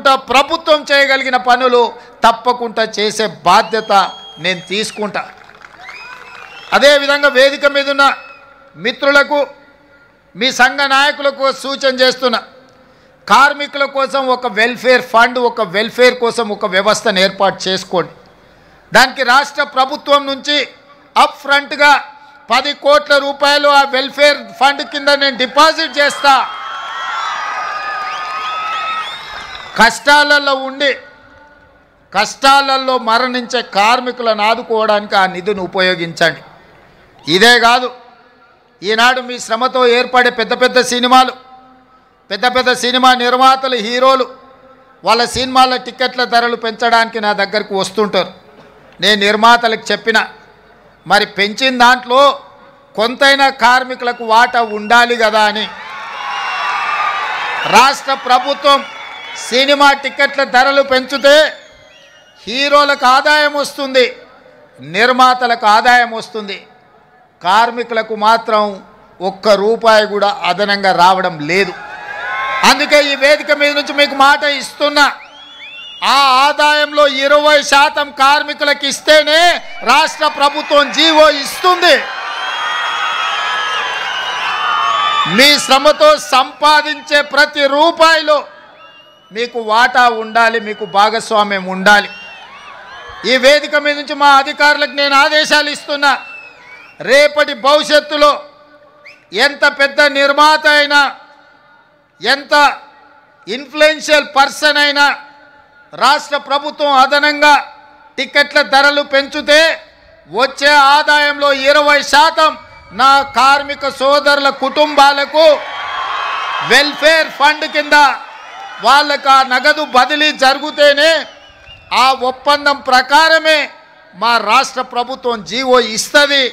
తప్పకుండా ప్రభుత్వం చేయగలిగిన పనులు తప్పకుండా చేసే బాధ్యత నేను తీసుకుంటా. అదేవిధంగా వేదిక మీద ఉన్న మిత్రులకు, మీ సంఘ నాయకులకు సూచన చేస్తున్నా, కార్మికుల కోసం ఒక వెల్ఫేర్ ఫండ్, ఒక వెల్ఫేర్ కోసం ఒక వ్యవస్థను ఏర్పాటు చేసుకోండి. దానికి రాష్ట్ర ప్రభుత్వం నుంచి అప్ ఫ్రంట్గా 10 కోట్ల రూపాయలు ఆ వెల్ఫేర్ ఫండ్ కింద నేను డిపాజిట్ చేస్తా. కష్టాలలో మరణించే కార్మికులను ఆదుకోవడానికి ఆ నిధిని ఉపయోగించండి. ఇదే కాదు, ఈనాడు మీ శ్రమతో ఏర్పడే పెద్ద పెద్ద సినిమా నిర్మాతలు, హీరోలు వాళ్ళ సినిమాల టికెట్ల ధరలు పెంచడానికి నా దగ్గరకు వస్తుంటారు. నేను నిర్మాతలకు చెప్పిన, మరి పెంచిన దాంట్లో కొంతైనా కార్మికులకు వాటా ఉండాలి కదా అని. రాష్ట్ర ప్రభుత్వం సినిమా టికెట్ల ధరలు పెంచితే హీరోలకు ఆదాయం వస్తుంది, నిర్మాతలకు ఆదాయం వస్తుంది, కార్మికులకు మాత్రం ఒక్క రూపాయి కూడా అదనంగా రావడం లేదు. అందుకే ఈ వేదిక మీద నుంచి మీకు మాట ఇస్తున్నా, ఆ ఆదాయంలో 20% కార్మికులకు ఇస్తేనే రాష్ట్ర ప్రభుత్వం జీవో ఇస్తుంది. మీ శ్రమతో సంపాదించే ప్రతి రూపాయిలో మీకు వాటా ఉండాలి, మీకు భాగస్వామ్యం ఉండాలి. ఈ వేదిక మీద నుంచి మా అధికారులకు నేను ఆదేశాలు ఇస్తున్నా, రేపటి భవిష్యత్తులో ఎంత పెద్ద నిర్మాత అయినా, ఎంత ఇన్ఫ్లుయెన్షియల్ పర్సన్ అయినా రాష్ట్ర ప్రభుత్వం అదనంగా టికెట్ల ధరలు పెంచితే వచ్చే ఆదాయంలో 20% నా కార్మిక సోదరుల కుటుంబాలకు వెల్ఫేర్ ఫండ్ కింద వాళ్ళకు ఆ నగదు బదిలీ జరిగితేనే ఆ ఒప్పందం ప్రకారమే మా రాష్ట్ర ప్రభుత్వం జీవో ఇస్తుంది.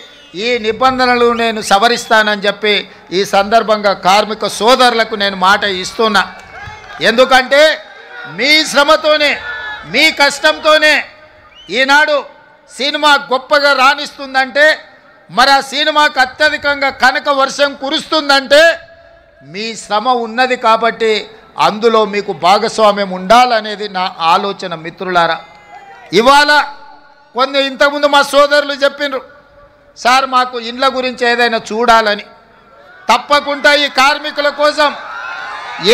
ఈ నిబంధనలు నేను సవరిస్తానని చెప్పి ఈ సందర్భంగా కార్మిక సోదరులకు నేను మాట ఇస్తున్నా. ఎందుకంటే మీ శ్రమతోనే, మీ కష్టంతోనే ఈనాడు సినిమా గొప్పగా రాణిస్తుందంటే, మరి ఆ సినిమాకు అత్యధికంగా కనక వర్షం కురుస్తుందంటే మీ శ్రమ ఉన్నది కాబట్టి అందులో మీకు భాగస్వామ్యం ఉండాలనేది నా ఆలోచన. మిత్రులారా, ఇవాళ ఇంతకుముందు మా సోదరులు చెప్పిండ్రు, సార్ మాకు ఇండ్ల గురించి ఏదైనా చూడాలని. తప్పకుండా ఈ కార్మికుల కోసం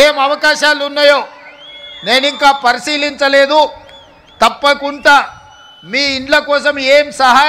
ఏం అవకాశాలు ఉన్నాయో నేను ఇంకా పరిశీలించలేదు. తప్పకుండా మీ ఇండ్ల కోసం ఏం సహాయం